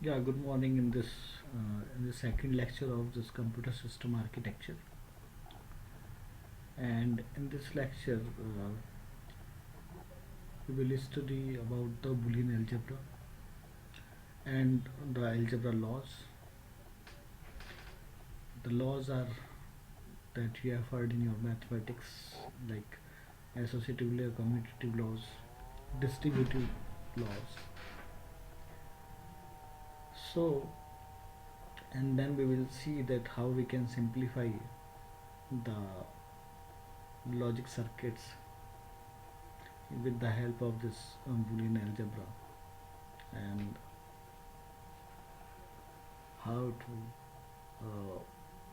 Yeah, good morning in the second lecture of this computer system architecture. And in this lecture, we will study about the Boolean algebra and the algebra laws. The laws are that you have heard in your mathematics, like associatively or commutative laws, distributive laws. So, and then we will see that how we can simplify the logic circuits with the help of this Boolean algebra, and how to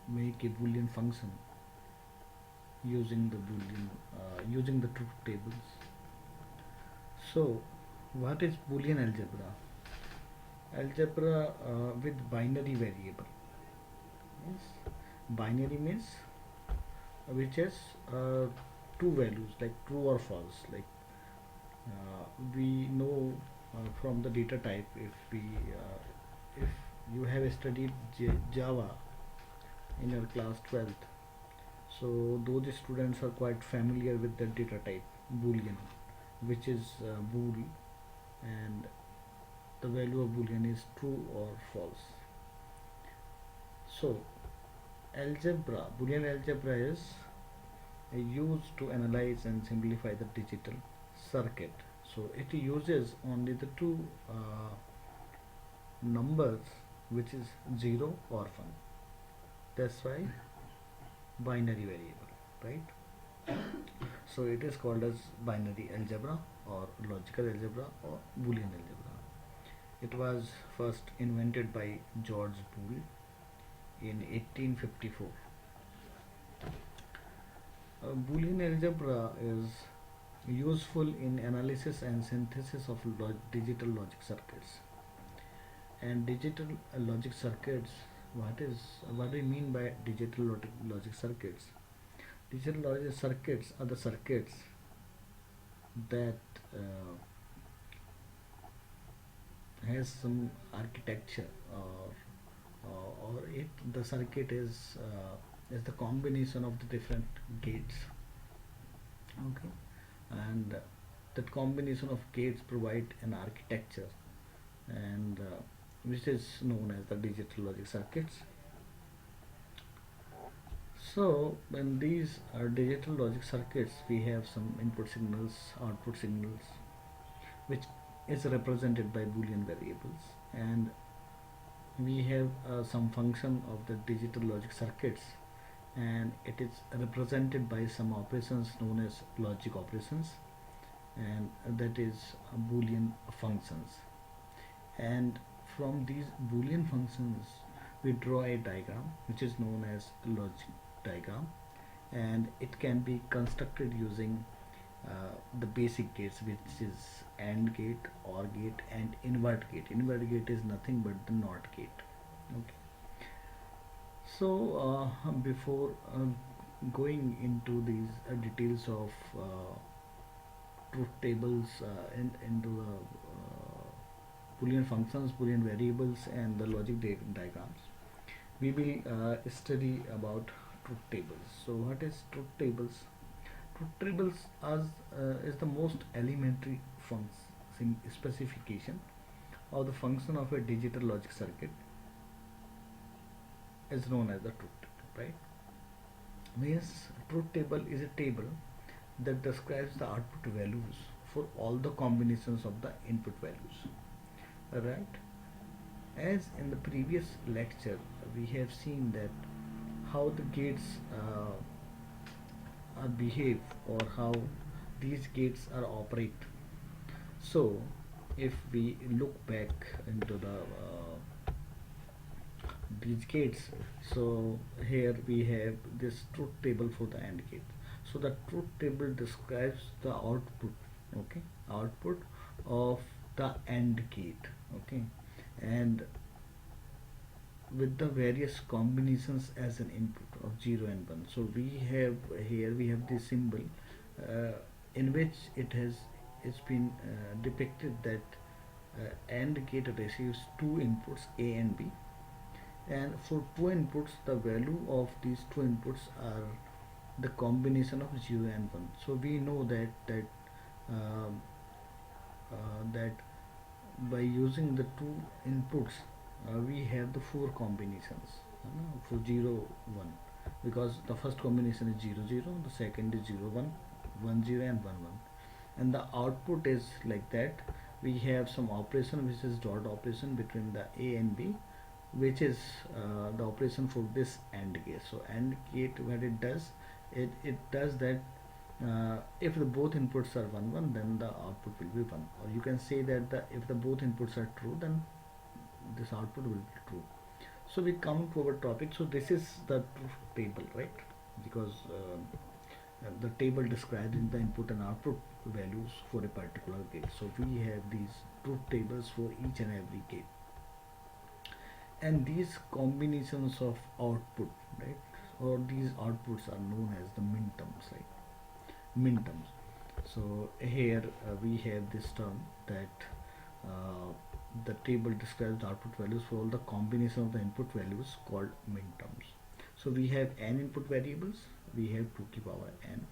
make a Boolean function using the truth tables. So, what is Boolean algebra? Algebra with binary variable. Yes, binary means which has two values like true or false. Like we know from the data type, if you have studied Java in your class 12th, so those students are quite familiar with the data type boolean, which is bool, and the value of boolean is true or false. So boolean algebra is used to analyze and simplify the digital circuit. So it uses only the two numbers, which is 0 or 1. That's why binary variable, right? So it is called as binary algebra or logical algebra or Boolean algebra. It was first invented by George Boole in 1854. Boolean algebra is useful in analysis and synthesis of digital logic circuits. And digital logic circuits, what do you mean by digital logic circuits? Digital logic circuits are the circuits that has some architecture, or the circuit is the combination of the different gates. Okay, and that combination of gates provide an architecture, and which is known as the digital logic circuits. So in these digital logic circuits, we have some input signals, output signals, which is represented by Boolean variables, and we have some function of the digital logic circuits, and it is represented by some operations known as logic operations, and that is Boolean functions. And from these Boolean functions, we draw a diagram which is known as logic diagram, and it can be constructed using the basic gates, which is AND gate, OR gate, and invert gate. Invert gate is nothing but the NOT gate. Okay. So before going into these details of truth tables, into the Boolean functions, Boolean variables, and the logic diagrams, we will study about truth tables. So what is truth tables? Truth tables is the most elementary function specification of the function of a digital logic circuit, is known as the truth table, right? Means truth table is a table that describes the output values for all the combinations of the input values, right? As in the previous lecture, we have seen that how the gates behave, or how these gates are operate. So if we look back into these gates, so here we have this truth table for the AND gate. So the truth table describes the output, okay, output of the AND gate, okay, and with the various combinations as an input of 0 and 1. So we have this symbol in which it's been depicted that AND gate receives two inputs A and B, and for two inputs the value of these two inputs are the combination of 0 and 1. So we know um, that by using the two inputs we have the four combinations for 0 1, because the first combination is 0 0, the second is 0 1, 1 0, and 1 1, and the output is like that. We have some operation which is dot operation between the A and B, which is the operation for this AND gate. So AND gate, what it does, it does that if the both inputs are 1 1, then the output will be 1, or you can say that if the both inputs are true, then this output will be true. So we come to our topic. So this is the truth table, right? Because the table describing the input and output values for a particular gate. So we have these truth tables for each and every gate, and these combinations of output, right, or these outputs are known as the minterms, right? Minterms. So here we have this term that uh, the table describes the output values for all the combination of the input values called minterms. So we have n input variables, we have 2 to the power n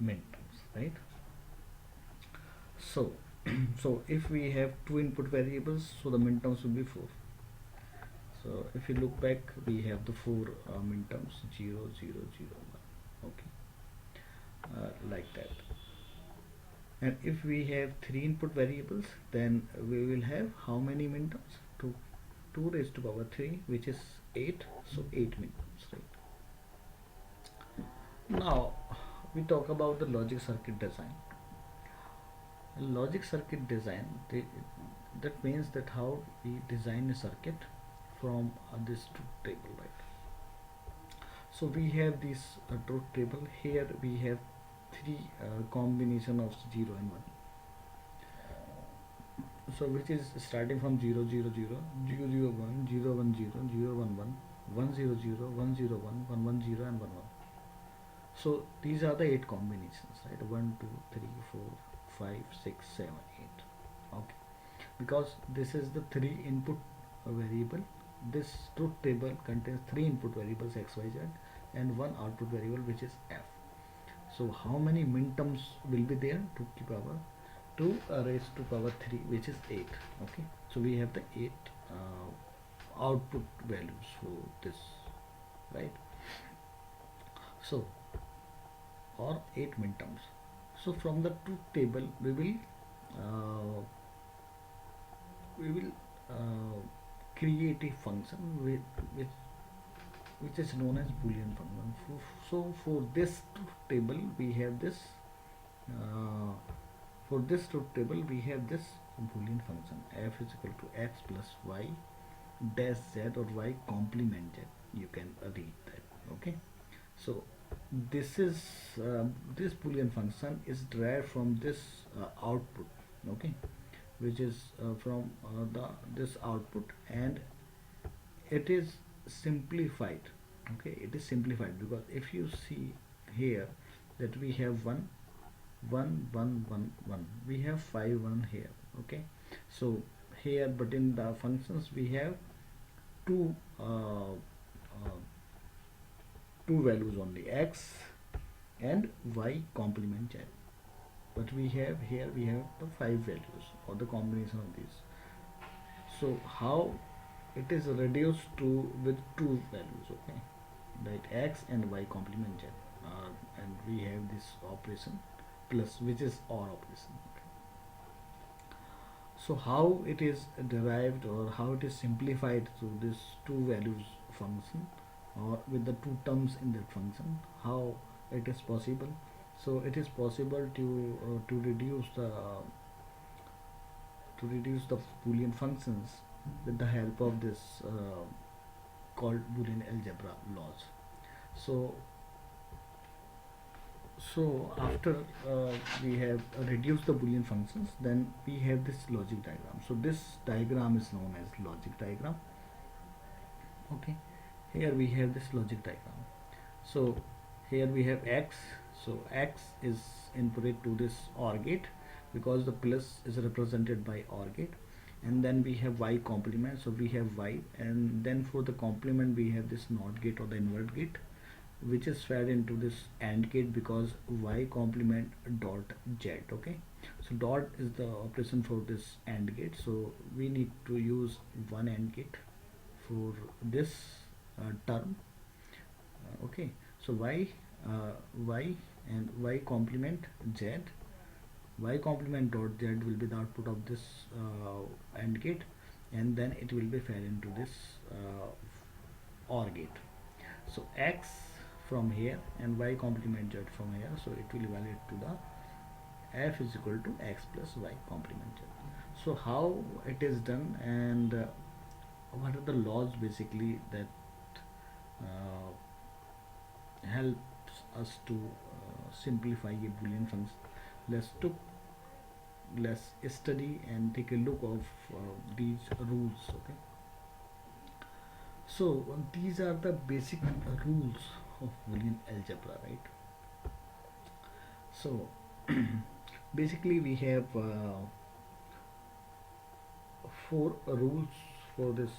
minterms, right? So so if we have two input variables, so the minterms will be 4. So if you look back, we have the four minterms 0 0 0 1, okay, like that. And if we have three input variables, then we will have how many minterms? 2 raised to power 3, which is 8. So 8 minterms, right? Now we talk about the logic circuit design. Logic circuit design, that means that how we design a circuit from this truth table, right? So we have this truth table. Here we have three combination of 0 and 1. So which is starting from 0 0 0, 0 0 1, 0 1 0, 0 1 1, 1 0 0, 1 0 1, 1 1 0, and 1 1. So these are the 8 combinations, right? 1 2 3 4 5 6 7 8. Okay, because this is the 3 input variable. This truth table contains 3 input variables x y z and 1 output variable, which is f. So how many minterms will be there? 2 to the power 2 raised to power 3, which is 8. Okay, so we have the 8 output values for this, right? So, or 8 minterms. So from the truth table we will create a function which is known as Boolean function. So for this truth table we have this Boolean function f is equal to x plus y dash z, or y complement z. You can read that. Okay, so this is this Boolean function is derived from this output. Okay, which is from this output, and it is simplified. Okay, it is simplified because if you see here that we have 1 1 1 1 1, we have 5 1 here. Okay, so here, but in the functions we have two two values only, x and y complement z, but we have here we have the 5 values or the combination of these. So how it is reduced to with 2 values, okay, like x and y complement z, and we have this operation plus, which is OR operation. Okay. So how it is derived or how it is simplified to this 2 values function, or with the 2 terms in that function, how it is possible? So it is possible to reduce the Boolean functions with the help of this called Boolean algebra laws. So after we have reduced the Boolean functions, then we have this logic diagram. So this diagram is known as logic diagram. Okay, here we have this logic diagram. So here we have x. So x is inputted to this OR gate, because the plus is represented by OR gate. And then we have y complement, so we have y, and then for the complement we have this NOT gate or the invert gate, which is fed into this AND gate because y complement dot z. Okay, so dot is the operation for this AND gate, so we need to use one AND gate for this term. Okay, so y and y complement z, y complement dot z will be the output of this AND gate, and then it will be fed into this OR gate. So x from here and y complement z from here, so it will evaluate to the f is equal to x plus y complement z. So how it is done, and what are the laws basically that helps us to simplify a Boolean function. Let's study and take a look of these rules. Okay, so these are the basic rules of Boolean algebra, right? So basically we have four rules for this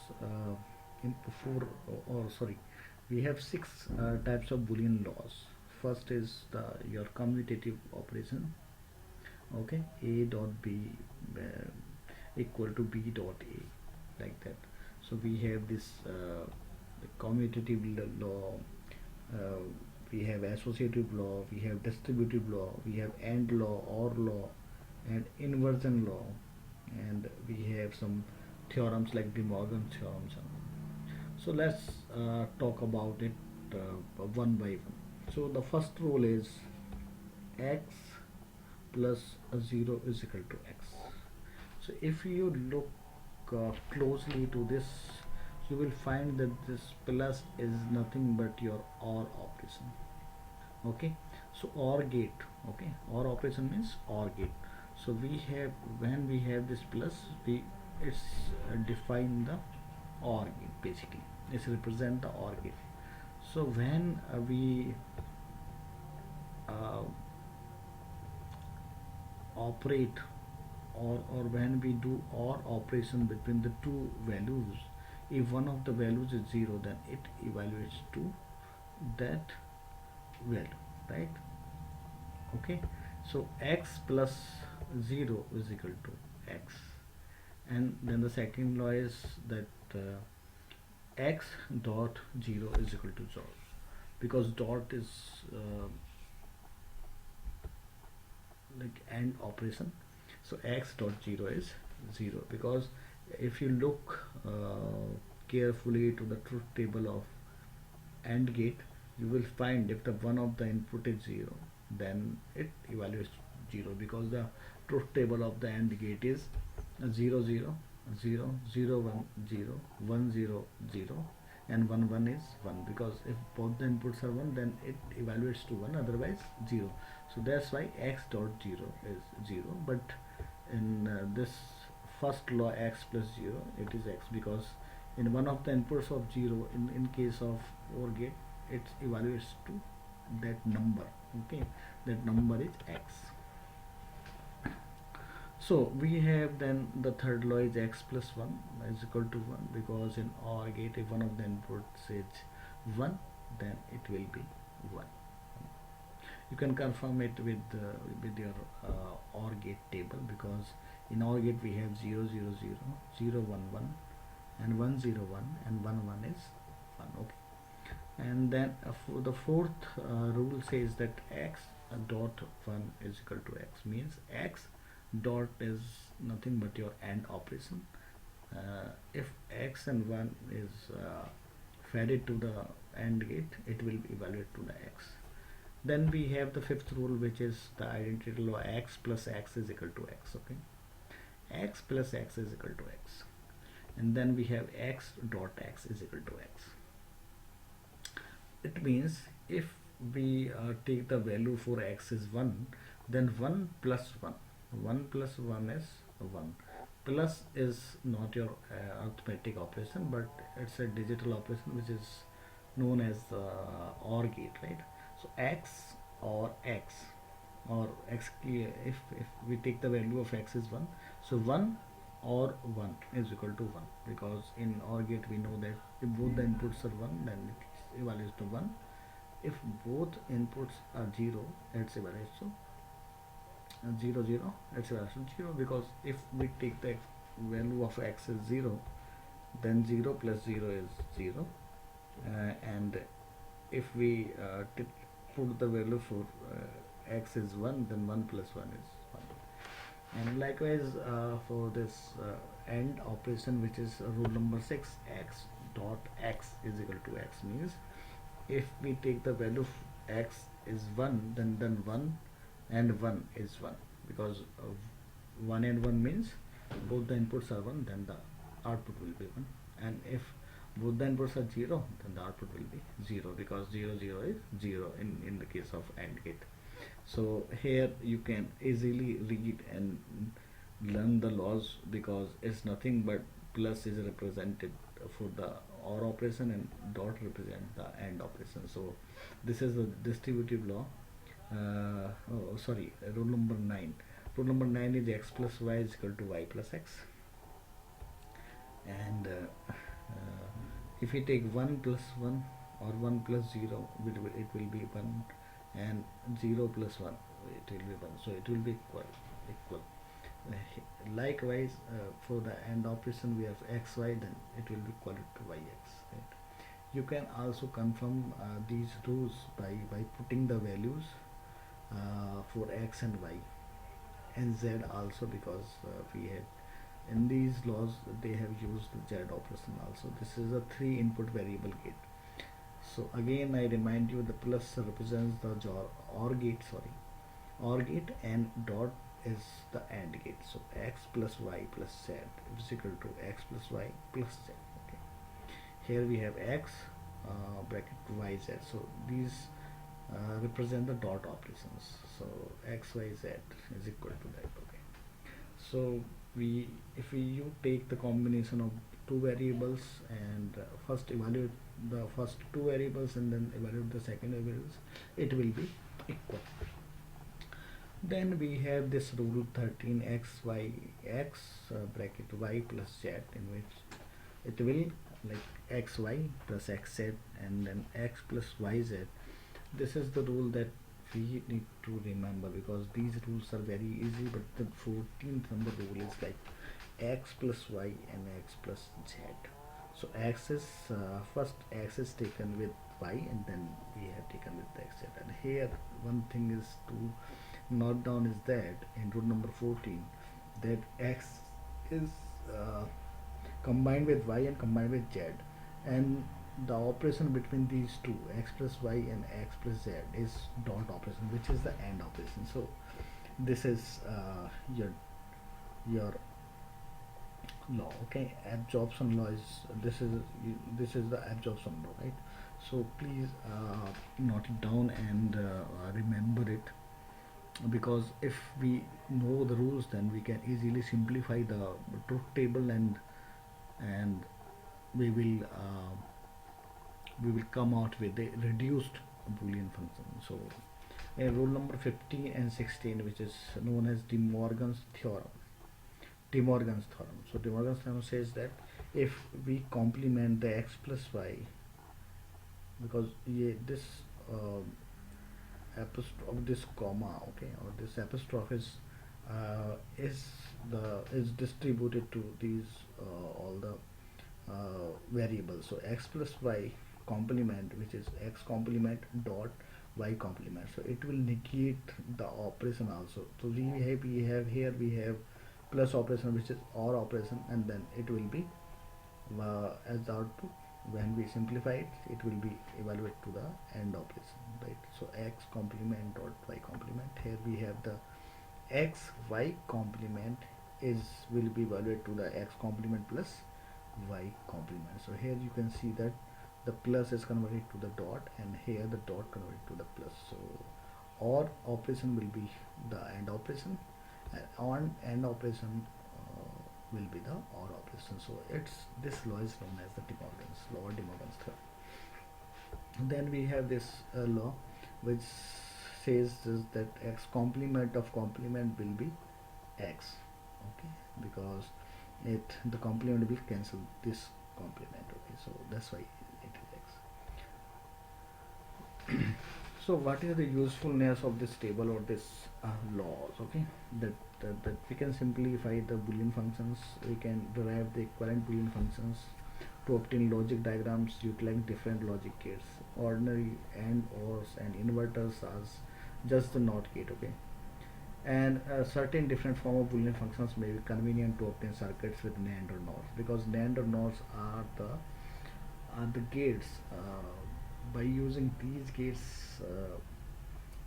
in four or sorry we have six types of Boolean laws. First is your commutative operation. Okay, a dot b equal to b dot a, like that. So we have this commutative law, uh, we have associative law, we have distributive law, we have AND law, OR law, and inversion law, and we have some theorems like De Morgan theorems. So let's talk about it one by one. So the first rule is x plus 0 is equal to x. So if you look closely to this, you will find that this plus is nothing but your OR operation. Okay, so OR gate. Okay, OR operation means OR gate. So we have, when we have this plus, it's define the OR gate basically. It's represent the OR gate. So when we operate, or when we do OR operation between the two values, if one of the values is 0, then it evaluates to that value, right? Okay, so x plus 0 is equal to x, and then the second law is that x dot 0 is equal to 0, because dot is like AND operation. So x dot 0 is 0, because if you look carefully to the truth table of AND gate, you will find if the one of the input is 0, then it evaluates 0, because the truth table of the AND gate is 0 0 0 0 1 0 1 0 0 and 1 1 is 1, because if both the inputs are 1, then it evaluates to 1, otherwise 0. So that's why x dot 0 is 0. But in this first law, x plus 0, it is x, because in one of the inputs of 0, in case of OR gate, it evaluates to that number. Okay, that number is x. So we have then the third law is x plus 1 is equal to 1, because in OR gate, if one of the inputs is 1, then it will be 1. You can confirm it with your OR gate table, because in OR gate we have 0 0 0 0 1 1 and 1 0 1 and 1 1 is 1. Okay, and then for the fourth rule says that x dot 1 is equal to x, means x dot is nothing but your AND operation. If x and 1 is fed it to the AND gate, it will evaluate to the x. Then we have the fifth rule, which is the identity law, x plus x is equal to x. Okay, x plus x is equal to x, and then we have x dot x is equal to x. It means if we take the value for x is 1, then 1 plus 1 plus 1 is 1. Plus is not your arithmetic operation, but it's a digital operation which is known as OR gate, right? So x or x or x, if we take the value of x is 1, so 1 or 1 is equal to 1, because in OR gate we know that if both the inputs are 1, then it evaluates to 1. If both inputs are 0, it's evaluates to 0 0, it's evaluates to 0, because if we take the value of x is 0, then 0 plus 0 is 0, and if we put the value for x is 1, then 1 plus 1 is 1. And likewise for this AND operation, which is rule number 6, x dot x is equal to x, means if we take the value of x is 1, then 1 and 1 is 1, because 1 and 1 means both the inputs are 1, then the output will be 1, and if both the inputs are 0, then the output will be 0, because 0 0 is 0 in the case of AND gate. So here you can easily read and learn the laws, because it's nothing but plus is represented for the OR operation and dot represent the AND operation. So this is the distributive law. Rule number 9. Rule number 9 is x plus y is equal to y plus x, and if we take 1 plus 1 or 1 plus 0, it will be 1, and 0 plus 1, it will be 1, so it will be equal. Likewise for the AND operation we have xy, then it will be equal to yx, right? You can also confirm these rules by putting the values for x and y and z also, because we had in these laws they have used the z operation also. This is a 3 input variable gate. So again I remind you, the plus represents the OR gate, OR gate, and dot is the AND gate. So x plus y plus z is equal to x plus y plus z. Okay. Here we have x bracket y z. So these represent the dot operations. So x y z is equal to that. Okay. So if you take the combination of two variables and first evaluate the first two variables and then evaluate the second variables, it will be equal. Then we have this rule 13, x y x bracket y plus z, in which it will like x y plus x z and then x plus y z. This is the rule that we need to remember, because these rules are very easy, but the 14th number rule is like x plus y and x plus z. So x is first x is taken with y, and then we have taken with x z. And here one thing is to note down is that in rule number 14, that x is combined with y and combined with z, and the operation between these two, x plus y and x plus z, is dot operation, which is the AND operation. So this is your law. Okay, absorption law is this is the absorption law, right? So please note it down and remember it, because if we know the rules, then we can easily simplify the truth table, and we will come out with a reduced Boolean function. So rule number 15 and 16, which is known as De Morgan's theorem. So De Morgan's theorem says that if we complement the x plus y, because this apostrophe, this comma, okay, or this apostrophe is distributed to these all the variables. So x plus y complement, which is x complement dot y complement, so it will negate the operation also. So we have here we have plus operation, which is OR operation, and then it will be as the output. When we simplify it, it will be evaluated to the AND operation, right? So x complement dot y complement, here we have the x y complement will be evaluated to the x complement plus y complement. So here you can see that the plus is converted to the dot, and here the dot converted to the plus. So OR operation will be the AND operation, and on AND operation will be the OR operation. So this law is known as the De Morgan's law or De Morgan's theorem. Then we have this law which says is that x complement of complement will be x, okay, because it the complement will cancel this complement, okay, so that's why it is x. So what is the usefulness of this table or this laws, okay, that we can simplify the Boolean functions, we can derive the equivalent Boolean functions to obtain logic diagrams utilizing different logic gates, ordinary and ors and inverters as just the NOT gate, okay, and certain different form of Boolean functions may be convenient to obtain circuits with NAND or NOR, because NAND or NORs are the gates. By using these gates,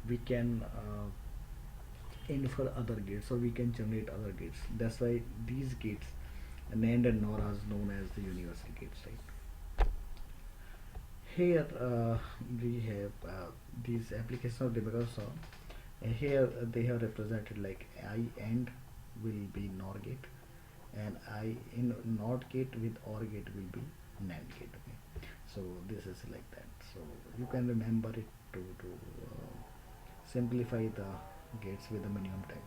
we can infer other gates, or we can generate other gates. That's why these gates, NAND and NOR, are known as the universal gates, right? Here we have these applications of debugger saw. Here they have represented like I AND will be NOR gate, and I in NOT gate with OR gate will be NAND gate. Okay, so this is like that. So you can remember it to simplify the gates with the minimum time.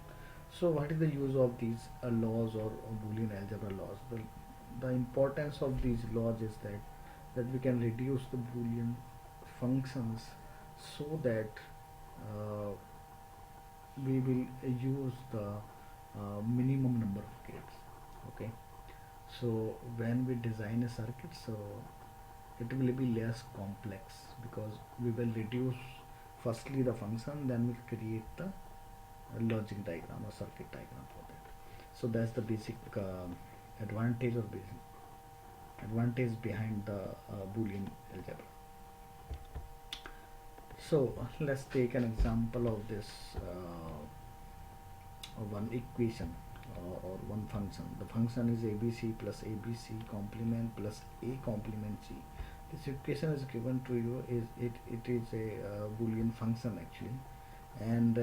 So what is the use of these laws or Boolean algebra laws? The importance of these laws is that we can reduce the Boolean functions so that uh, we will use the minimum number of gates, okay. So when we design a circuit, so it will be less complex, because we will reduce firstly the function, then we create the logic diagram or circuit diagram for that. So that's the basic advantage or basic advantage behind the Boolean algebra. So let's take an example of this one equation or one function. The function is ABC plus ABC complement plus A complement C. This equation is given to you, it is a Boolean function actually, and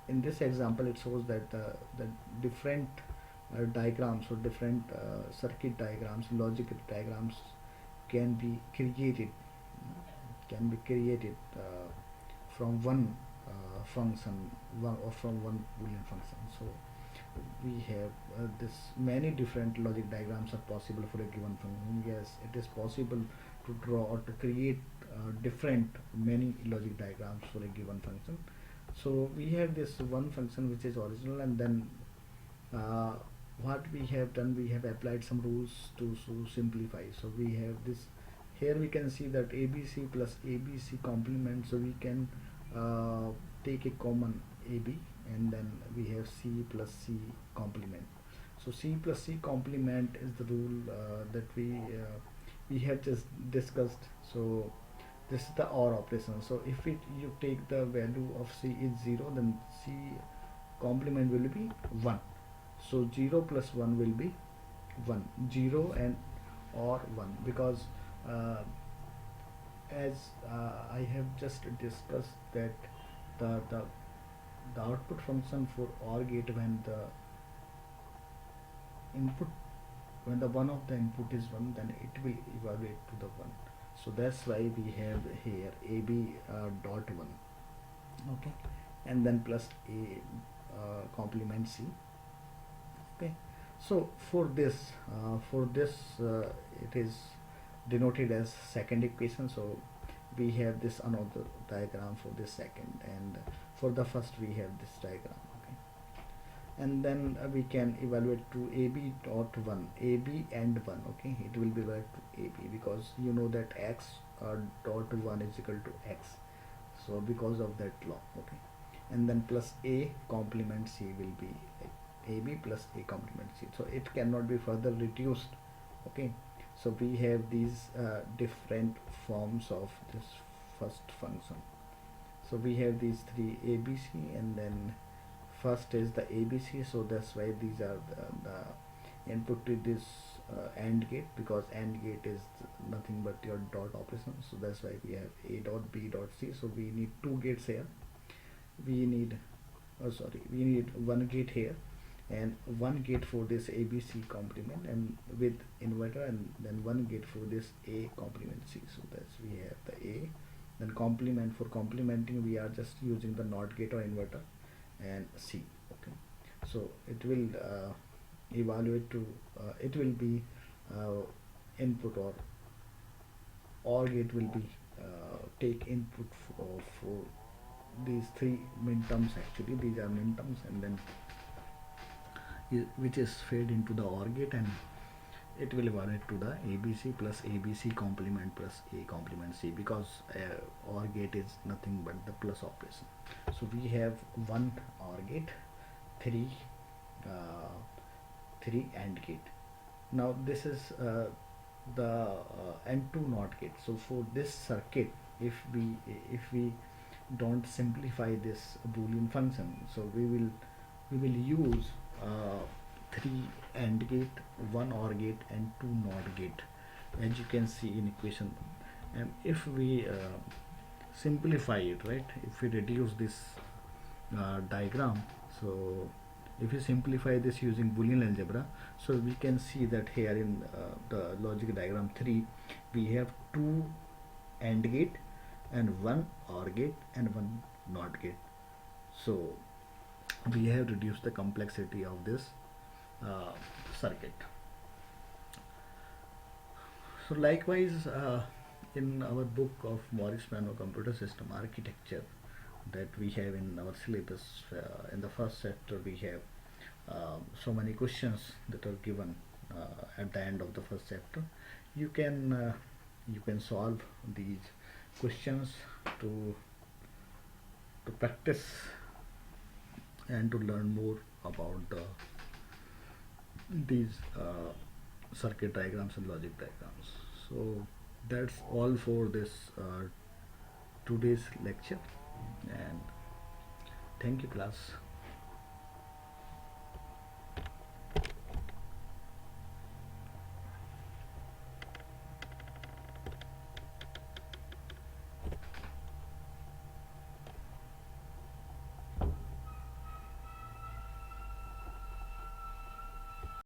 in this example it shows that the different diagrams or different circuit diagrams, logic diagrams can be created from one function, or from one Boolean function. So we have this many different logic diagrams are possible for a given function. Yes, it is possible to draw or to create different many logic diagrams for a given function. So we have this one function which is original, and then what we have done, we have applied some rules to simplify. So we have this, here we can see that ABC plus ABC complement, so we can take a common AB, and then we have C plus C complement. So C plus C complement is the rule that we have just discussed. So this is the OR operation. So if you take the value of C is 0, then C complement will be 1. So 0 plus 1 will be 1, 0 and or 1, because as I have just discussed that the output function for OR gate, when the input, when the one of the input is 1, then it will evaluate to the 1. So that's why we have here AB dot 1, okay, and then plus A complement C, okay. So for this it is denoted as second equation. So we have this another diagram for this second, and for the first we have this diagram, okay, and then we can evaluate to AB dot 1, AB and 1, okay. It will be evaluated to AB, because you know that x dot 1 is equal to x, so because of that law, okay. And then plus A complement C will be like AB plus A complement C, so it cannot be further reduced, okay. So we have these different forms of this first function. So we have these three ABC, and then first is the ABC, so that's why these are the input to this AND gate, because AND gate is nothing but your dot operation. So that's why we have A dot B dot C. So we need two gates here. We need we need one gate here, and one gate for this ABC complement and with inverter, and then one gate for this A complement C. So that's we have the A Then complement, for complementing we are just using the NOT gate or inverter, and C. Okay, so it will evaluate to it will be uh, input, or gate will be take input for these three min terms. Actually these are min terms, and then which is fed into the OR gate, and it will evaluate to the ABC plus ABC complement plus A complement C, because OR gate is nothing but the plus operation. So we have one OR gate, three uh, three AND gate. Now this is the N2 NOT gate. So for this circuit, if we don't simplify this Boolean function, so we will use uh, three AND gate, one OR gate, and two NOT gate, as you can see in equation. And if we simplify it, right, if we reduce this diagram, so if you simplify this using Boolean algebra, so we can see that here in the logic diagram 3 we have two AND gate and one OR gate and one NOT gate. So we have reduced the complexity of this uh, circuit. So likewise, in our book of Morris Mano Computer System Architecture that we have in our syllabus, in the first chapter we have so many questions that are given at the end of the first chapter. You can solve these questions to practice and to learn more about these circuit diagrams and logic diagrams. So that's all for this today's lecture, and thank you class.